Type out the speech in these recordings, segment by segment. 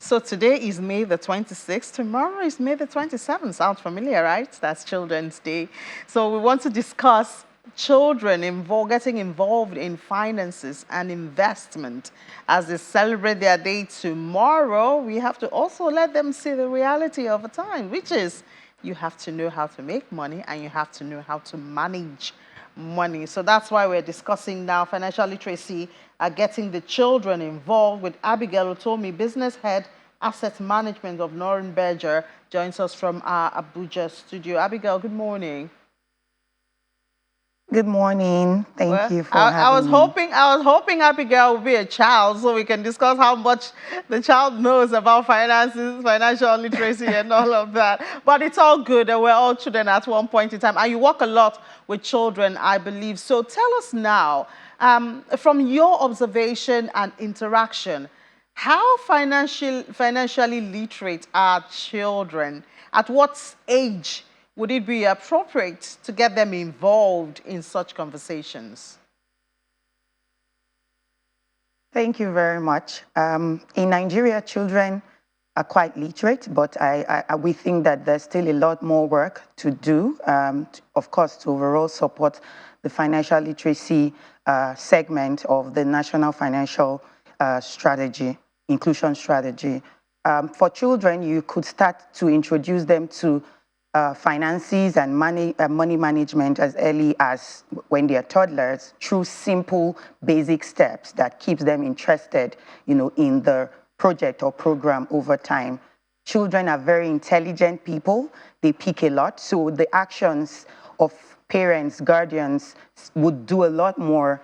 So today is May the 26th. Tomorrow is May the 27th. Sounds familiar, right? That's Children's Day. So we want to discuss children getting involved in finances and investment. As they celebrate their day tomorrow, we have to also let them see the reality of a time, which is you have to know how to make money and you have to know how to manage money. So that's why we're discussing now financial literacy, getting the children involved with Abigail Utomi, business head, asset management of Norrin Berger, joins us from our Abuja studio. Abigail, good morning. Good morning. Thank you for I was having me. I was hoping Abigail would be a child so we can discuss how much the child knows about finances, financial literacy, and all of that. But it's all good. We're all children at one point in time. And you work a lot with children, I believe. So tell us now, from your observation and interaction, how financially literate are children? At what age would it be appropriate to get them involved in such conversations? Thank you very much. In Nigeria, children are quite literate, but we think that there's still a lot more work to do, of course, to overall support the financial literacy segment of the National Financial Strategy, Inclusion Strategy. For children, you could start to introduce them to finances and money management as early as when they are toddlers through simple, basic steps that keeps them interested, in the project or program over time. Children are very intelligent people. They pick a lot. So the actions of parents, guardians would do a lot more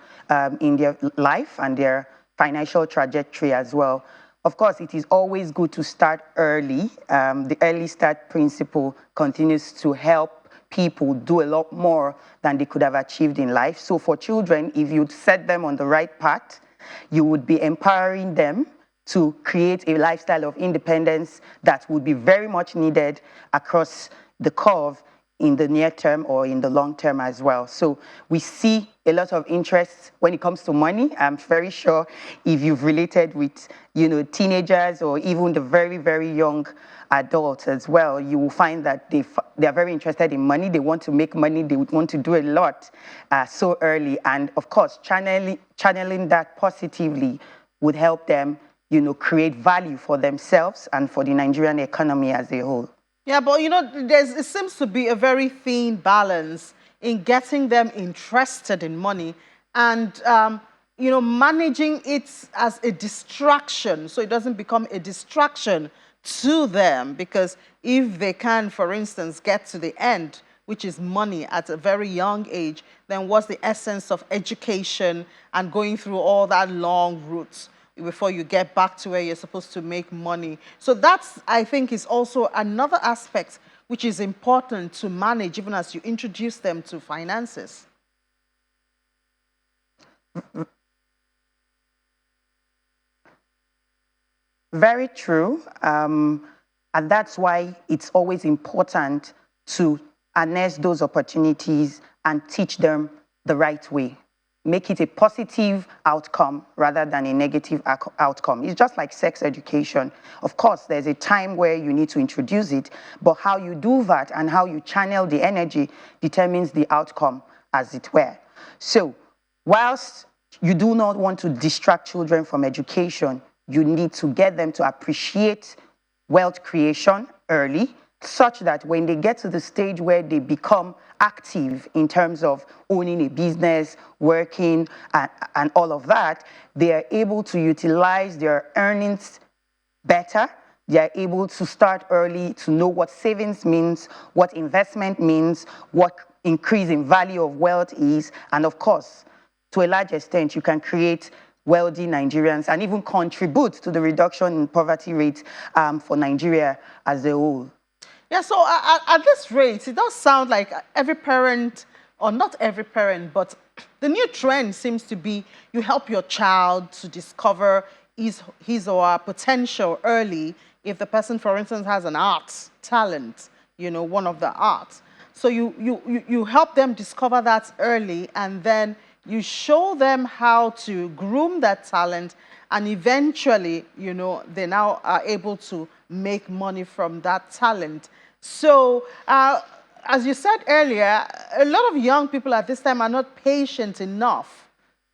in their life and their financial trajectory as well. Of course, it is always good to start early. The early start principle continues to help people do a lot more than they could have achieved in life. So for children, if you set them on the right path, you would be empowering them to create a lifestyle of independence that would be very much needed across the curve in the near term or in the long term as well. So we see a lot of interest when it comes to money. I'm very sure if you've related with, teenagers or even the very, very young adults as well, you will find that they are very interested in money. They want to make money. They would want to do a lot so early. And of course, channeling that positively would help them, create value for themselves and for the Nigerian economy as a whole. Yeah, but it seems to be a very thin balance in getting them interested in money and, managing it as a distraction so it doesn't become a distraction to them. Because if they can, for instance, get to the end, which is money at a very young age, then what's the essence of education and going through all that long route before you get back to where you're supposed to make money? So that's, I think, is also another aspect which is important to manage even as you introduce them to finances. Very true. And that's why it's always important to harness those opportunities and teach them the right way. Make it a positive outcome rather than a negative outcome. It's just like sex education. Of course, there's a time where you need to introduce it, but how you do that and how you channel the energy determines the outcome, as it were. So, whilst you do not want to distract children from education, you need to get them to appreciate wealth creation early, such that when they get to the stage where they become active in terms of owning a business, working, and all of that, they are able to utilize their earnings better. They are able to start early to know what savings means, what investment means, what increase in value of wealth is, and of course, to a large extent, you can create wealthy Nigerians and even contribute to the reduction in poverty rate for Nigeria as a whole. Yeah, so at this rate, it does sound like every parent, or not every parent, but the new trend seems to be you help your child to discover his or her potential early. If the person, for instance, has an art talent, one of the arts. So you help them discover that early, and then you show them how to groom that talent and eventually, you know, they now are able to make money from that talent. So, as you said earlier, a lot of young people at this time are not patient enough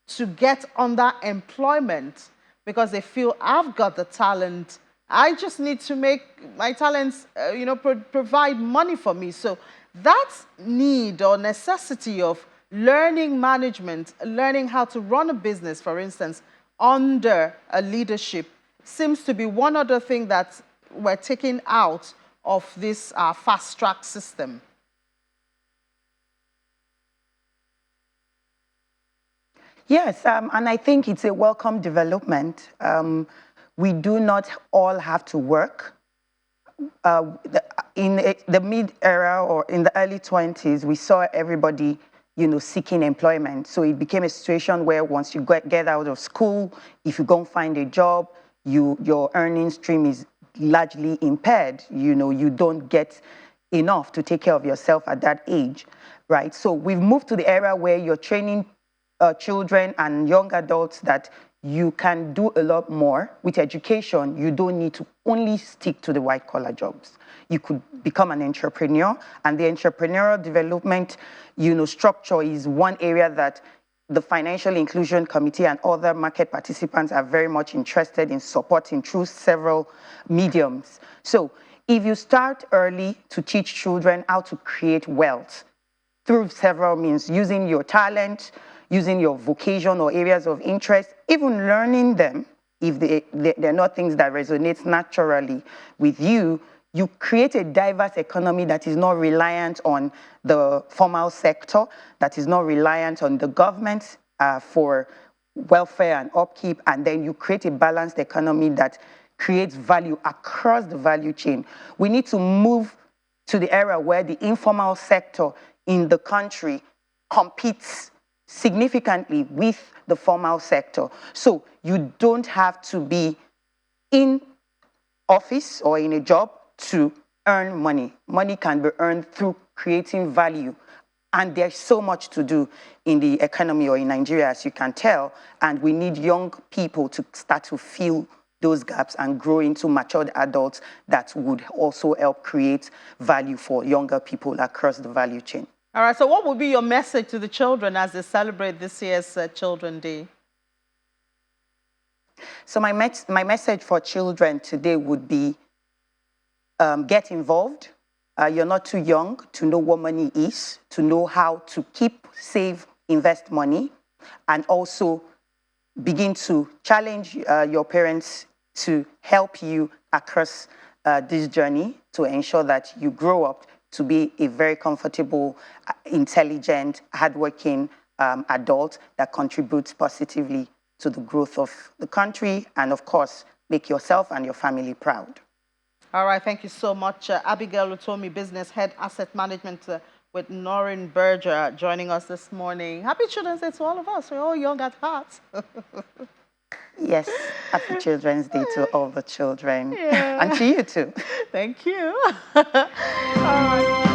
to get underemployment because they feel I've got the talent. I just need to make my talents, you know, provide money for me. So that need or necessity of learning management, learning how to run a business, for instance, under a leadership seems to be one other thing that we're taking out of this fast track system. Yes, and I think it's a welcome development. We do not all have to work. In the mid-era or in the early 20s, we saw everybody, you know, seeking employment. So it became a situation where once you get out of school, if you go and find a job, your earning stream is largely impaired. You know, you don't get enough to take care of yourself at that age, right? So we've moved to the era where you're training children and young adults that you can do a lot more with education. You don't need to only stick to the white collar jobs. You could become an entrepreneur, and the entrepreneurial development, you know, structure is one area that the Financial Inclusion Committee and other market participants are very much interested in supporting through several mediums. So if you start early to teach children how to create wealth through several means, using your talent, using your vocation or areas of interest, even learning them, if they're not things that resonate naturally with you, you create a diverse economy that is not reliant on the formal sector, that is not reliant on the government for welfare and upkeep, and then you create a balanced economy that creates value across the value chain. We need to move to the era where the informal sector in the country competes significantly with the formal sector. So you don't have to be in office or in a job to earn money. Money can be earned through creating value. And there's so much to do in the economy or in Nigeria, as you can tell, and we need young people to start to fill those gaps and grow into matured adults that would also help create value for younger people across the value chain. All right, so what would be your message to the children as they celebrate this year's Children's Day? So my message for children today would be get involved. You're not too young to know what money is, to know how to keep, save, invest money, and also begin to challenge your parents to help you across this journey to ensure that you grow up to be a very comfortable, intelligent, hardworking adult that contributes positively to the growth of the country and, of course, make yourself and your family proud. All right, thank you so much. Abigail Utomi, Business Head, Asset Management with Noreen Berger joining us this morning. Happy Children's Day to all of us. We're all young at heart. Yes, happy Children's Day to all the children. Yeah. And to you too. Thank you. All right.